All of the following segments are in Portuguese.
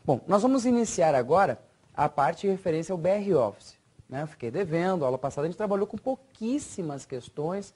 Bom, nós vamos iniciar agora a parte de referência ao BR Office. Né? Eu fiquei devendo, a aula passada a gente trabalhou com pouquíssimas questões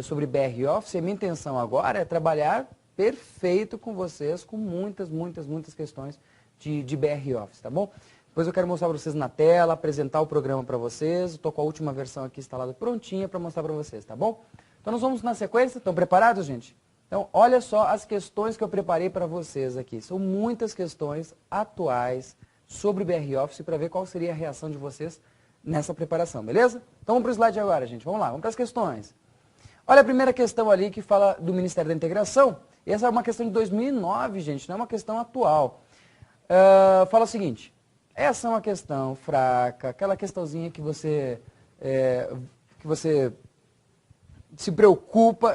sobre BR Office. E minha intenção agora é trabalhar perfeito com vocês, com muitas questões de BR Office, tá bom? Depois eu quero mostrar para vocês na tela, apresentar o programa para vocês. Estou com a última versão aqui instalada prontinha para mostrar para vocês, tá bom? Então nós vamos na sequência. Estão preparados, gente? Então, olha só as questões que eu preparei para vocês aqui. São muitas questões atuais sobre BR Office para ver qual seria a reação de vocês nessa preparação, beleza? Então vamos para o slide agora, gente. Vamos lá, vamos para as questões. Olha a primeira questão ali que fala do Ministério da Integração. Essa é uma questão de 2009, gente, não é uma questão atual. Fala o seguinte, essa é uma questão fraca, aquela questãozinha que você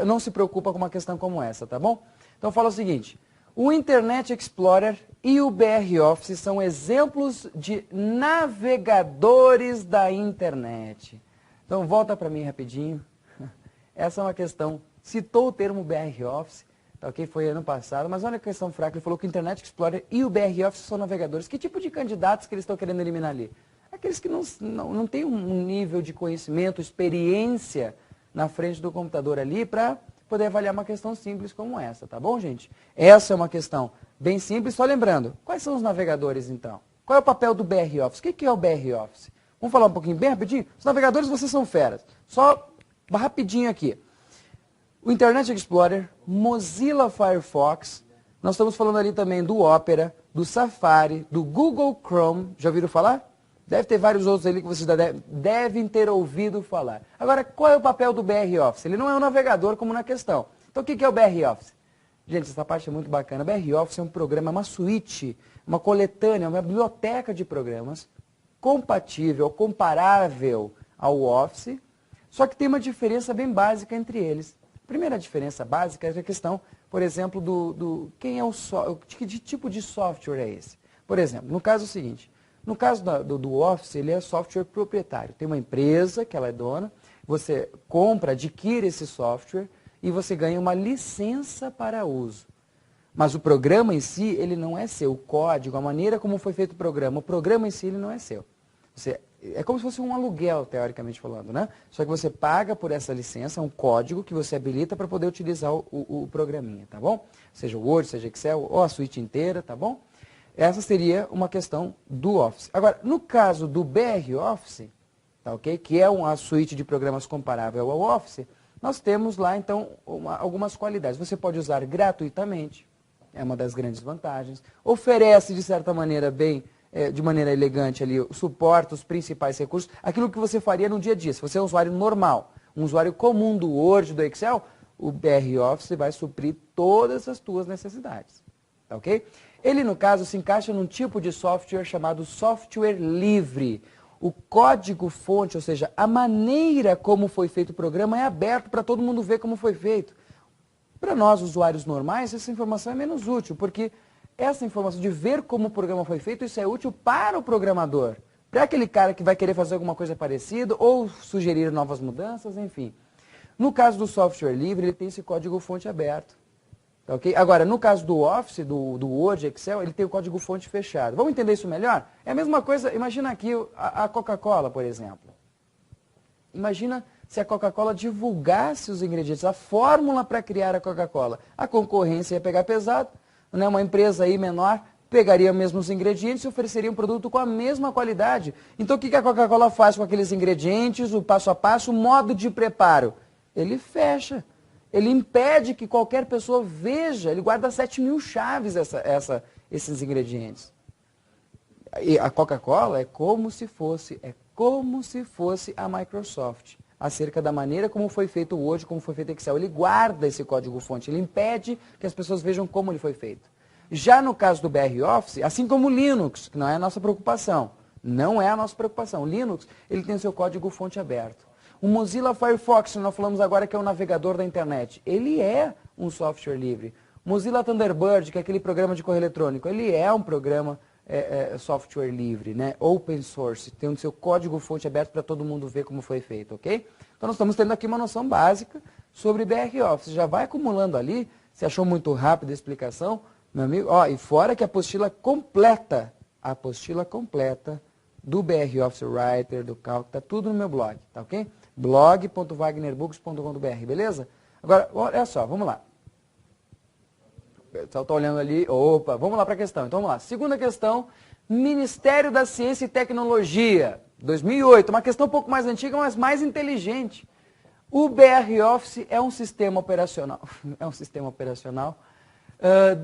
não se preocupa com uma questão como essa, tá bom? Então fala o seguinte, o Internet Explorer e o BR Office são exemplos de navegadores da internet. Então volta para mim rapidinho. Essa é uma questão, citou o termo BR Office, tá, ok? Foi ano passado, mas olha a questão fraca, ele falou que o Internet Explorer e o BR Office são navegadores. Que tipo de candidatos que eles estão querendo eliminar ali? Aqueles que não têm um nível de conhecimento, experiência na frente do computador ali para poder avaliar uma questão simples como essa, tá bom, gente? Essa é uma questão bem simples, só lembrando, quais são os navegadores então? Qual é o papel do BR Office? O que é o BR Office? Vamos falar um pouquinho bem rapidinho? Os navegadores, vocês são feras. Só rapidinho aqui. O Internet Explorer, Mozilla Firefox, nós estamos falando ali também do Opera, do Safari, do Google Chrome, já ouviram falar? Deve ter vários outros ali que vocês devem ter ouvido falar. Agora, qual é o papel do BR Office? Ele não é um navegador como na questão. Então, o que é o BR Office? Gente, essa parte é muito bacana. O BR Office é um programa, uma suíte, uma coletânea, uma biblioteca de programas compatível, comparável ao Office, só que tem uma diferença bem básica entre eles. A primeira diferença básica é a questão, por exemplo, quem é que tipo de software é esse? Por exemplo, no caso seguinte, no caso do Office, ele é software proprietário. Tem uma empresa que ela é dona, você compra, adquire esse software e você ganha uma licença para uso. Mas o programa em si, ele não é seu. O código, a maneira como foi feito o programa em si, ele não é seu. É como se fosse um aluguel, teoricamente falando, né? Só que você paga por essa licença, um código que você habilita para poder utilizar o programinha, tá bom? Seja o Word, seja Excel, ou a suíte inteira, tá bom? Essa seria uma questão do Office. Agora, no caso do BR Office, tá, ok? Que é uma suíte de programas comparável ao Office, nós temos lá, então, algumas qualidades. Você pode usar gratuitamente, é uma das grandes vantagens. Oferece, de certa maneira, de maneira elegante ali, suporta os principais recursos, aquilo que você faria no dia a dia. Se você é um usuário normal, um usuário comum do Word, do Excel, o BR Office vai suprir todas as tuas necessidades, tá, ok? Ele, no caso, se encaixa num tipo de software chamado software livre. O código-fonte, ou seja, a maneira como foi feito o programa é aberto para todo mundo ver como foi feito. Para nós, usuários normais, essa informação é menos útil, porque essa informação de ver como o programa foi feito, isso é útil para o programador. Para aquele cara que vai querer fazer alguma coisa parecida ou sugerir novas mudanças, enfim. No caso do software livre, ele tem esse código-fonte aberto. Okay? Agora, no caso do Office, do Word, Excel, ele tem o código-fonte fechado. Vamos entender isso melhor? É a mesma coisa, imagina aqui a Coca-Cola, por exemplo. Imagina se a Coca-Cola divulgasse os ingredientes, a fórmula para criar a Coca-Cola. A concorrência ia pegar pesado, né? Uma empresa aí menor pegaria mesmo os ingredientes e ofereceria um produto com a mesma qualidade. Então, o que a Coca-Cola faz com aqueles ingredientes, o passo a passo, o modo de preparo? Ele fecha. Ele impede que qualquer pessoa veja, ele guarda 7.000 chaves esses ingredientes. E a Coca-Cola é como se fosse a Microsoft, acerca da maneira como foi feito o Word, como foi feito o Excel. Ele guarda esse código-fonte, ele impede que as pessoas vejam como ele foi feito. Já no caso do BR Office, assim como o Linux, que não é a nossa preocupação, o Linux, ele tem o seu código-fonte aberto. O Mozilla Firefox, nós falamos agora que é o navegador da internet, ele é um software livre. Mozilla Thunderbird, que é aquele programa de correio eletrônico, ele é um programa software livre, né? Open source, tem o seu código-fonte aberto para todo mundo ver como foi feito, ok? Então nós estamos tendo aqui uma noção básica sobre BR Office. Já vai acumulando ali, se achou muito rápida a explicação, meu amigo, ó, e fora que a apostila completa do BR Office Writer, do Calc, tá tudo no meu blog, tá ok? blog.wagnerbooks.com.br, beleza? Agora, olha só, vamos lá. O pessoal está olhando ali, opa, vamos lá para a questão. Então vamos lá, segunda questão, Ministério da Ciência e Tecnologia, 2008, uma questão um pouco mais antiga, mas mais inteligente. O BR Office é um sistema operacional,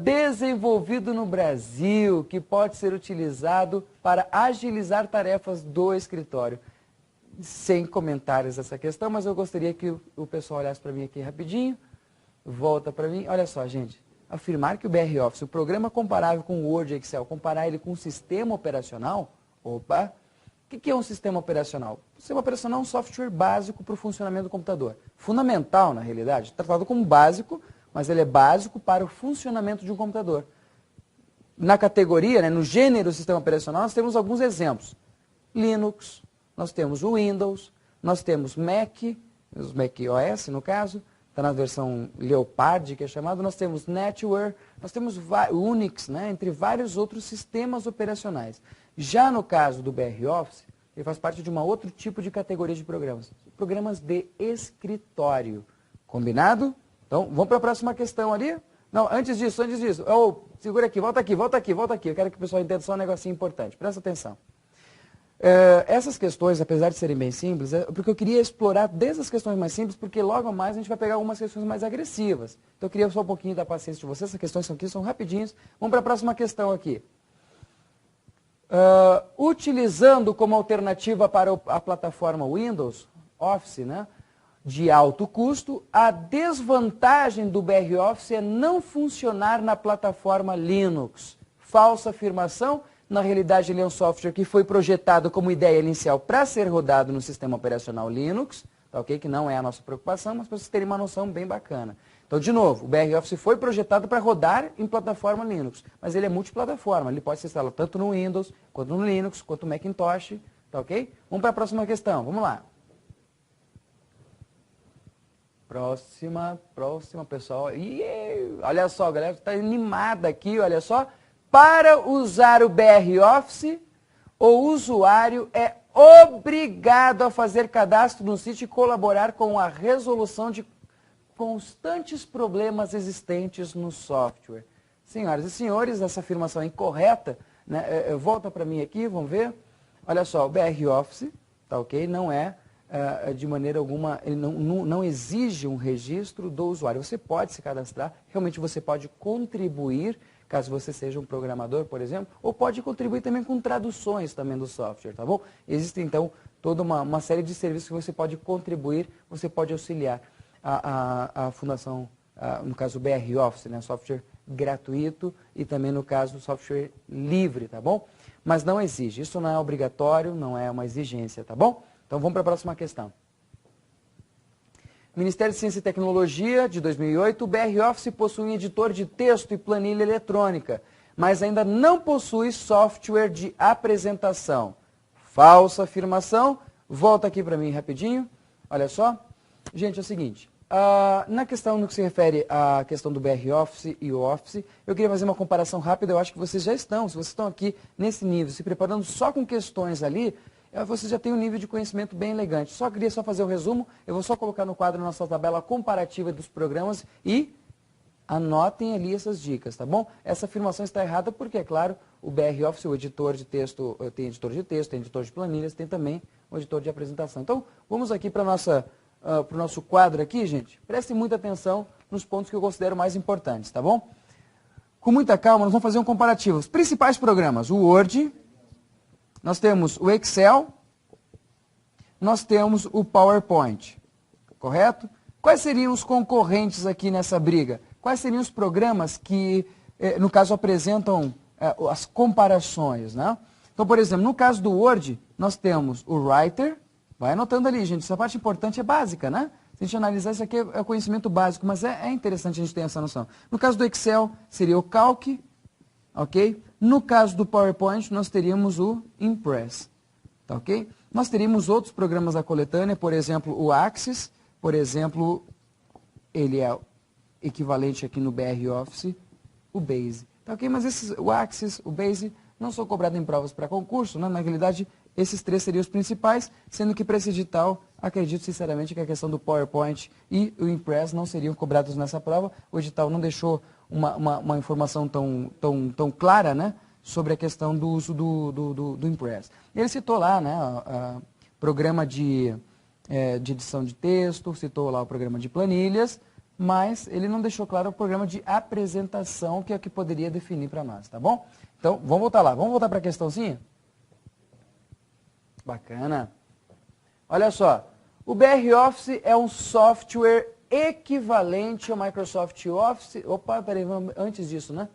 desenvolvido no Brasil, que pode ser utilizado para agilizar tarefas do escritório. Sem comentários essa questão, mas eu gostaria que o pessoal olhasse para mim aqui rapidinho. Volta para mim. Olha só, gente. Afirmar que o BR Office, o programa comparável com o Word e Excel, comparar ele com um sistema operacional, opa, o que é um sistema operacional? Um sistema operacional é um software básico para o funcionamento do computador. Fundamental, na realidade, tratado como básico, mas ele é básico para o funcionamento de um computador. Na categoria, né, no gênero sistema operacional, nós temos alguns exemplos. Linux, nós temos o Windows, nós temos Mac, os Mac OS no caso, está na versão Leopard, que é chamado, nós temos NetWare, nós temos Unix, né, entre vários outros sistemas operacionais. Já no caso do BR Office, ele faz parte de um outro tipo de categoria de programas, programas de escritório. Combinado? Então, vamos para a próxima questão ali. Não, antes disso, segura aqui, volta aqui. Eu quero que o pessoal entenda só um negocinho importante. Presta atenção. Essas questões, apesar de serem bem simples, é porque eu queria explorar desde as questões mais simples, porque logo mais a gente vai pegar algumas questões mais agressivas. Então, eu queria só um pouquinho da paciência de vocês. Essas questões são rapidinhas. Vamos para a próxima questão aqui. Utilizando como alternativa para a plataforma Windows, Office, né, de alto custo, a desvantagem do BR Office é não funcionar na plataforma Linux. Falsa afirmação. Na realidade, ele é um software que foi projetado como ideia inicial para ser rodado no sistema operacional Linux, tá, ok? Que não é a nossa preocupação, mas para vocês terem uma noção bem bacana. Então, de novo, o BR Office foi projetado para rodar em plataforma Linux, mas ele é multiplataforma, ele pode ser instalado tanto no Windows, quanto no Linux, quanto no Macintosh, tá ok? Vamos para a próxima questão, vamos lá. Próxima, pessoal. Olha só, a galera está animada aqui, olha só. Para usar o BR Office, o usuário é obrigado a fazer cadastro no sítio e colaborar com a resolução de constantes problemas existentes no software. Senhoras e senhores, essa afirmação é incorreta, né? Volta para mim aqui, vamos ver. Olha só, o BR Office, tá ok? Não é, de maneira alguma, ele não exige um registro do usuário. Você pode se cadastrar, realmente você pode contribuir, caso você seja um programador, por exemplo, ou pode contribuir também com traduções também do software, tá bom? Existe, então, toda uma série de serviços que você pode contribuir, você pode auxiliar a fundação, no caso o BR Office, né, software gratuito e também no caso software livre, tá bom? Mas não exige, isso não é obrigatório, não é uma exigência, tá bom? Então vamos para a próxima questão. Ministério de Ciência e Tecnologia, de 2008, o BR Office possui um editor de texto e planilha eletrônica, mas ainda não possui software de apresentação. Falsa afirmação. Volta aqui para mim rapidinho. Olha só. Gente, é o seguinte. Na questão no que se refere à questão do BR Office e o Office, eu queria fazer uma comparação rápida. Eu acho que vocês já estão, se vocês estão aqui nesse nível, se preparando só com questões ali, você já tem um nível de conhecimento bem elegante. Queria fazer o resumo, eu vou só colocar no quadro a nossa tabela comparativa dos programas e anotem ali essas dicas, tá bom? Essa afirmação está errada porque, é claro, o BR Office, o editor de texto, tem editor de texto, tem editor de planilhas, tem também o editor de apresentação. Então, vamos aqui para o nosso quadro aqui, gente. Prestem muita atenção nos pontos que eu considero mais importantes, tá bom? Com muita calma, nós vamos fazer um comparativo. Os principais programas, o Word, nós temos o Excel, nós temos o PowerPoint, correto? Quais seriam os concorrentes aqui nessa briga? Quais seriam os programas que, no caso, apresentam as comparações, né? Então, por exemplo, no caso do Word, nós temos o Writer, vai anotando ali, gente, essa parte importante é básica, né? Se a gente analisar, isso aqui é conhecimento básico, mas é interessante a gente ter essa noção. No caso do Excel, seria o Calc, ok? No caso do PowerPoint, nós teríamos o Impress, tá ok? Nós teríamos outros programas da coletânea, por exemplo, o Axis, por exemplo, ele é equivalente aqui no BR Office, o Base. Tá ok? Mas o Axis, o Base, não são cobrados em provas para concurso, né? Na realidade, esses três seriam os principais, sendo que para esse edital, acredito sinceramente que a questão do PowerPoint e o Impress não seriam cobrados nessa prova. O edital não deixou uma informação tão clara, né, sobre a questão do uso do Impress. Ele citou lá, né, programa de edição de texto, citou lá o programa de planilhas, mas ele não deixou claro o programa de apresentação, que é o que poderia definir para nós, tá bom? Então, vamos voltar lá. Vamos voltar para a questãozinha? Bacana. Olha só, o BR Office é um software equivalente ao Microsoft Office. Opa, peraí, antes disso, né?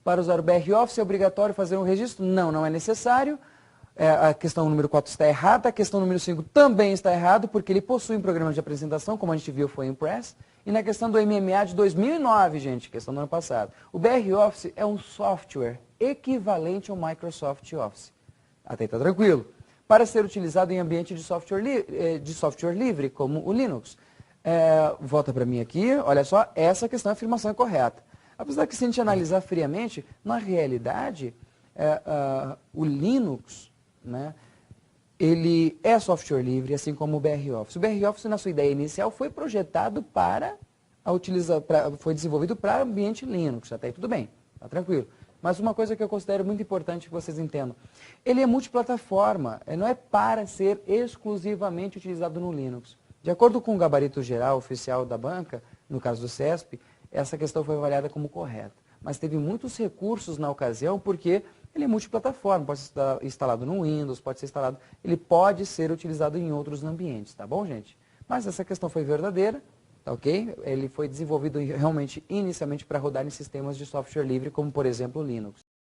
Para usar o BR Office é obrigatório fazer um registro? Não, não é necessário. A questão número 4 está errada, a questão número 5 também está errado, porque ele possui um programa de apresentação, como a gente viu foi o Impress. E na questão do MMA de 2009, gente, questão do ano passado, o BR Office é um software equivalente ao Microsoft Office. Até está tranquilo. Para ser utilizado em ambiente de software livre, como o Linux. Volta para mim aqui, olha só, essa questão, a afirmação é correta. Apesar que se a gente analisar friamente, na realidade, o Linux, né, ele é software livre, assim como o BR Office. O BR Office, na sua ideia inicial, foi projetado foi desenvolvido para ambiente Linux, até aí tudo bem, tá tranquilo. Mas uma coisa que eu considero muito importante que vocês entendam, ele é multiplataforma, não é para ser exclusivamente utilizado no Linux. De acordo com o gabarito geral oficial da banca, no caso do CESP, essa questão foi avaliada como correta. Mas teve muitos recursos na ocasião, porque ele é multiplataforma, pode ser instalado no Windows, ele pode ser utilizado em outros ambientes, tá bom, gente? Mas essa questão foi verdadeira, tá ok? Ele foi desenvolvido realmente, inicialmente, para rodar em sistemas de software livre, como, por exemplo, o Linux.